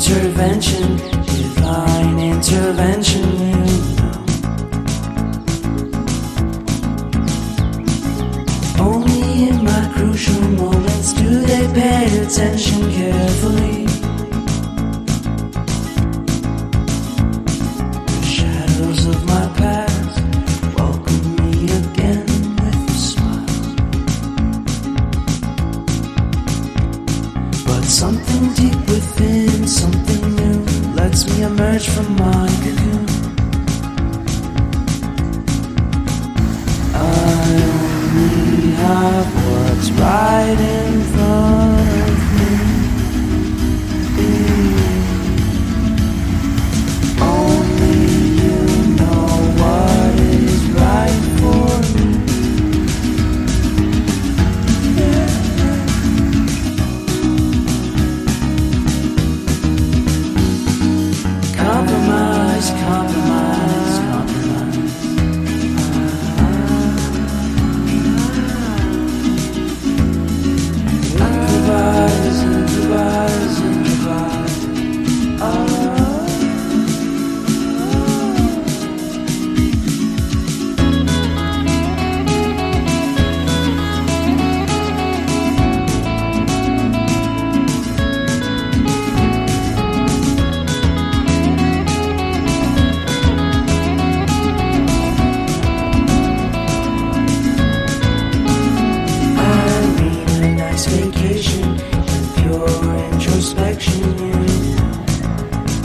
intervention, divine intervention, you know. Only in my crucial moments do they pay attention carefully. The shadows of my past welcome me again with a smile. But something deep within, something new, lets me emerge from my cocoon. I only have what's right in front